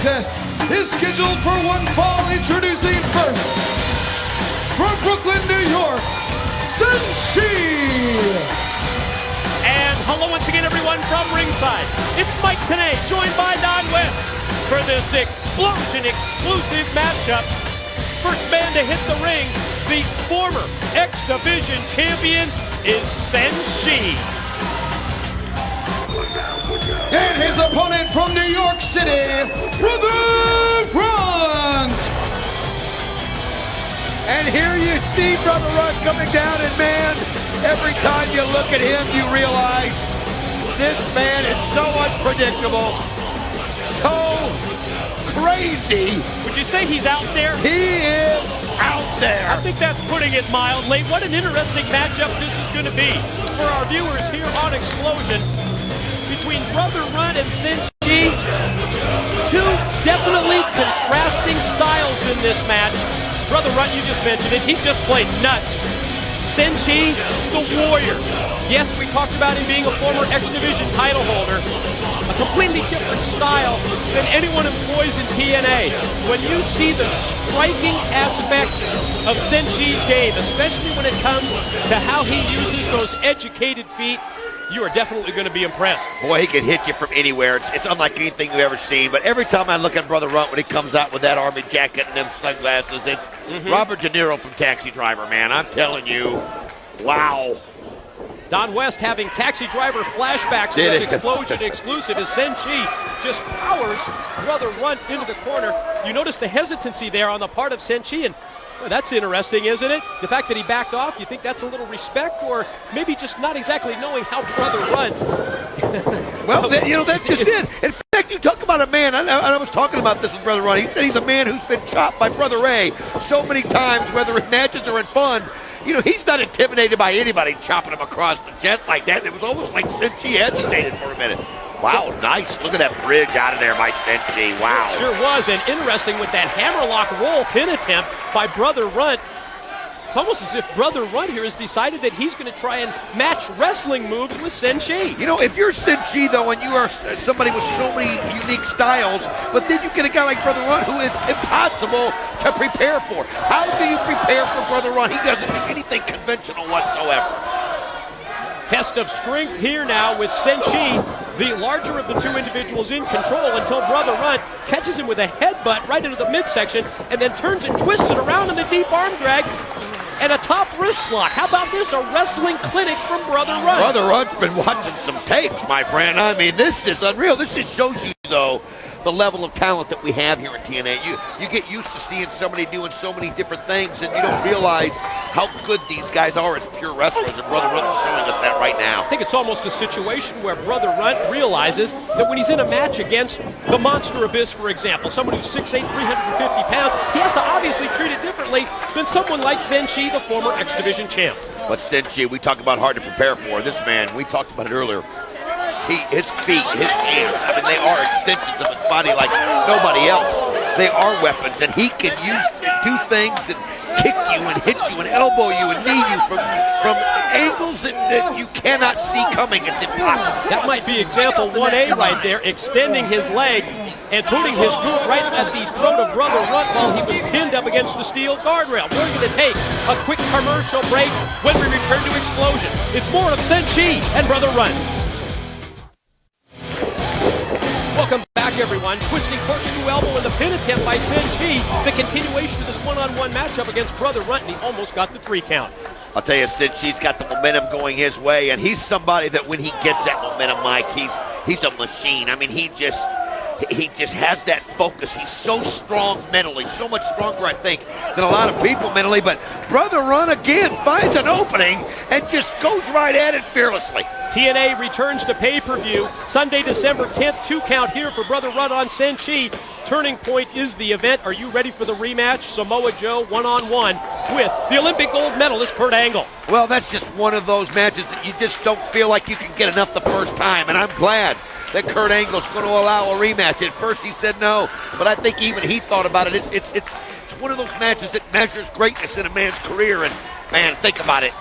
contest is scheduled for one fall. Introducing first, from Brooklyn, New York, Senshi! And hello once again, everyone, from ringside. It's Mike TNA, joined by Don West for this Xplosion exclusive matchup. First man to hit the ring, the former X Division champion, is Senshi. And his opponent from New York City, Runt! And here you see Brother Runt coming down, and man, every time you look at him, you realize this man is so unpredictable, so crazy. Would you say he's out there? He is out there. I think that's putting it mildly. What an interesting matchup this is going to be for our viewers here on Xplosion between Brother Runt and Senshi. Two definitely contrasting styles in this match. Brother Runt, you just mentioned it, he just played nuts. Senshi, the warrior. Yes, we talked about him being a former X Division title holder. A completely different style than anyone employs in TNA. When you see the striking aspects of Senshi's game, especially when it comes to how he uses those educated feet, you are definitely going to be impressed. Boy, he can hit you from anywhere. It's unlike anything you've ever seen. But every time I look at Brother Runt when he comes out with that army jacket and them sunglasses, it's Robert De Niro from Taxi Driver, man. I'm telling you, wow. Don West having Taxi Driver flashbacks to this Xplosion exclusive as Senshi just powers Brother Runt into the corner. You notice the hesitancy there on the part of Senshi, and well, that's interesting, isn't it? The fact that he backed off, you think that's a little respect, or maybe just not exactly knowing how Brother Runt... Well, that's just it. In fact, you talk about a man, I was talking about this with Brother Runt. He said he's a man who's been chopped by Brother Ray so many times, whether in matches or in fun. You know, he's not intimidated by anybody chopping him across the chest like that. It was almost like Senshi hesitated for a minute. Wow, nice. Look at that bridge out of there by Senshi. Wow. Sure was, and interesting with that hammerlock roll pin attempt by Brother Runt. It's almost as if Brother Runt here has decided that he's going to try and match wrestling moves with Senshi. You know, if you're Senshi, though, and you are somebody with so many unique styles, but then you get a guy like Brother Runt who is impossible to prepare for. How do you prepare for Brother Runt? He doesn't do anything conventional whatsoever. Test of strength here now with Senshi, the larger of the two individuals in control, until Brother Runt catches him with a headbutt right into the midsection and then turns and twists it around in the deep arm drag and a top wrist lock. How about this? A wrestling clinic from Brother Runt. Brother Runt's been watching some tapes, my friend. I mean, this is unreal. This just shows you, though, the level of talent that we have here in TNA. You get used to seeing somebody doing so many different things, and you don't realize how good these guys are as pure wrestlers, and Brother Runt is showing us that right now. I think it's almost a situation where Brother Runt realizes that when he's in a match against the Monster Abyss, for example, someone who's 6'8", 350 pounds, he has to obviously treat it differently than someone like Senshi, the former X Division champ. But Senshi, we talk about hard to prepare for. This man, we talked about it earlier. His feet, his hands, I mean, they are extensions of his body like nobody else. They are weapons, and he can do things and kick you and hit you and elbow you and knee you from angles that you cannot see coming. It's impossible. That might be example 1A right there, extending his leg and putting his boot right at the throat of Brother Runt while he was pinned up against the steel guardrail. We're going to take a quick commercial break. When we return to Xplosion, it's more of Senshi and Brother Runt. Welcome back, everyone. Twisting corkscrew elbow and the pin attempt by Senshi. The continuation of this one-on-one matchup against Brother Runt, and he almost got the 3 count. I'll tell you, Senshi's got the momentum going his way, and he's somebody that when he gets that momentum, Mike, he's a machine. I mean, he just has that focus. He's so strong mentally, so much stronger, I think, than a lot of people mentally. But Brother Runt, again, finds an opening and just goes right at it fearlessly. TNA returns to pay-per-view Sunday, December 10th. 2 count here for Brother Runt on Senshi. Turning Point is the event. Are you ready for the rematch? Samoa Joe one-on-one with the Olympic gold medalist Kurt Angle. Well, that's just one of those matches that you just don't feel like you can get enough the first time, and I'm glad that Kurt Angle's going to allow a rematch. At first he said no, but I think even he thought about it. It's one of those matches that measures greatness in a man's career, and man, think about it.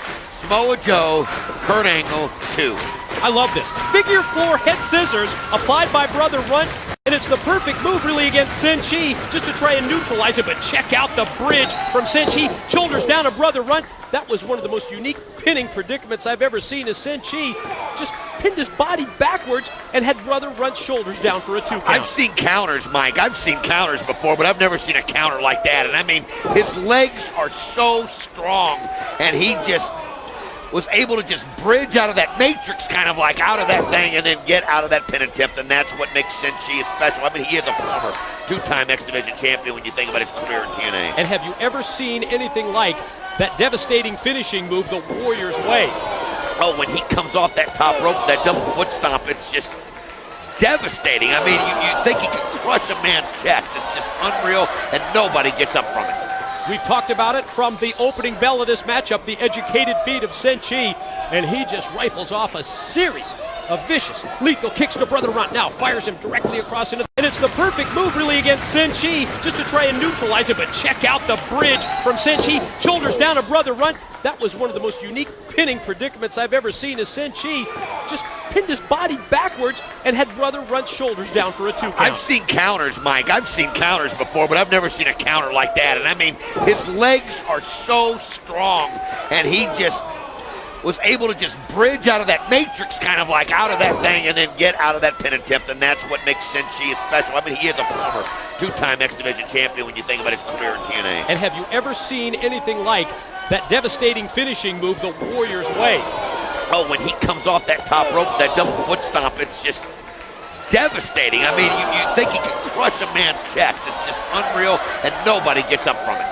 Samoa Joe, Kurt Angle, 2. I love this. Figure 4 head scissors applied by Brother Runt, and it's the perfect move really against Senshi, just to try and neutralize it. But check out the bridge from Senshi. Shoulders down to Brother Runt. That was one of the most unique pinning predicaments I've ever seen, as Senshi just pinned his body backwards and had Brother Runt's shoulders down for a 2 count. I've seen counters, Mike. I've seen counters before, but I've never seen a counter like that. And I mean, his legs are so strong, and he just was able to just bridge out of that matrix, kind of like out of that thing, and then get out of that pin attempt, and that's what makes Senshi special. I mean, he is a former 2-time X Division champion when you think about his career in TNA. And have you ever seen anything like that devastating finishing move, the Warrior's Way? Oh, when he comes off that top rope, that double foot stomp, it's just devastating. I mean, you think he could crush a man's chest. It's just unreal, and nobody gets up from it. We've talked about it from the opening bell of this matchup, the educated feet of Senshi, and he just rifles off a series of vicious, lethal kicks to Brother Runt. Now fires him directly across into, and it's the perfect move really against Senshi, just to try and neutralize it. But check out the bridge from Senshi. Shoulders down to Brother Runt. That was one of the most unique pinning predicaments I've ever seen, as Senshi just pinned his body backwards and had Brother Runt's shoulders down for a 2 count. I've seen counters, Mike. I've seen counters before, but I've never seen a counter like that. And I mean, his legs are so strong, and he just was able to just bridge out of that matrix, kind of like out of that thing, and then get out of that pin attempt, and that's what makes Senshi special. I mean, he is a former 2-time X Division champion when you think about his career in TNA. And have you ever seen anything like that devastating finishing move, the Warrior's Way? Oh, when he comes off that top rope, that double foot stomp, it's just devastating. I mean, you think he could crush a man's chest. It's just unreal, and nobody gets up from it.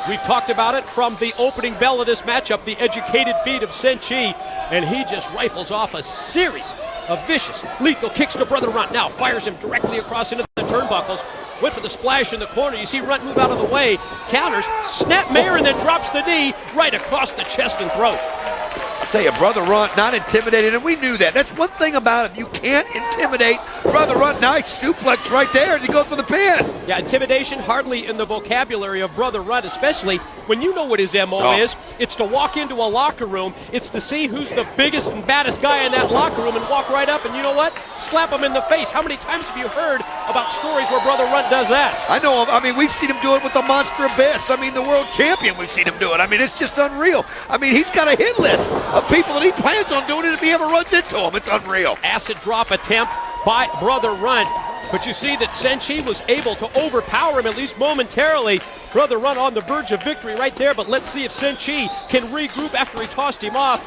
We've talked about it from the opening bell of this matchup, the educated feet of Senshi, and he just rifles off a series of vicious, lethal kicks to Brother Runt. Now fires him directly across into the turnbuckles. Went for the splash in the corner. You see Runt move out of the way, counters, snap mare, and then drops the knee right across the chest and throat. I'll tell you, Brother Runt, not intimidated, and we knew that. That's one thing about him. You can't intimidate Brother Runt. Nice suplex right there as he goes for the pin. Yeah, intimidation hardly in the vocabulary of Brother Runt, especially when you know what his MO is. It's to walk into a locker room. It's to see who's the biggest and baddest guy in that locker room and walk right up and, you know what, slap him in the face. How many times have you heard about stories where Brother Runt does that? I know. I mean, we've seen him do it with the Monster Abyss. I mean, the world champion, we've seen him do it. I mean, it's just unreal. I mean, he's got a hit list of people that he plans on doing it if he ever runs into them. It's unreal. Acid drop attempt by Brother Runt. But you see that Senshi was able to overpower him, at least momentarily. Brother Runt on the verge of victory right there, but let's see if Senshi can regroup after he tossed him off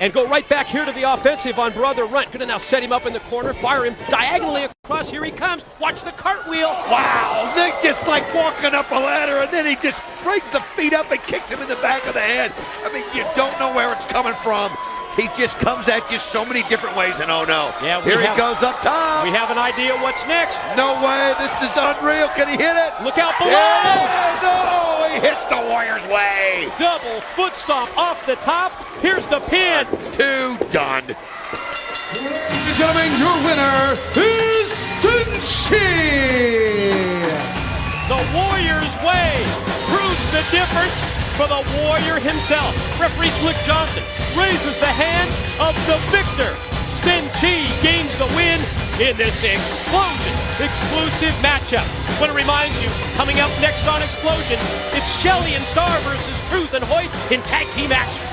and go right back here to the offensive on Brother Runt. Gonna now set him up in the corner, fire him diagonally across. Here he comes. Watch the cartwheel. Wow, they just like walking up a ladder, and then he just brings the feet up and kicks him in the back of the head. I mean, you don't know where it's coming from. He just comes at you so many different ways, and oh no. Yeah, here he goes up top. We have an idea what's next. No way, this is unreal. Can he hit it? Look out below. Yeah, no, he hits the Warrior's Way. Double foot stomp off the top. Here's the pin. 2 done. Ladies and gentlemen, your winner is Senshi. The Warrior's Way proves the difference for the Warrior himself. Referee Slick Johnson raises the hand of the victor. Senshi gains the win in this Xplosion exclusive matchup. I want to remind you, coming up next on Xplosion, it's Shelley and Star versus Truth and Hoyt in tag team action.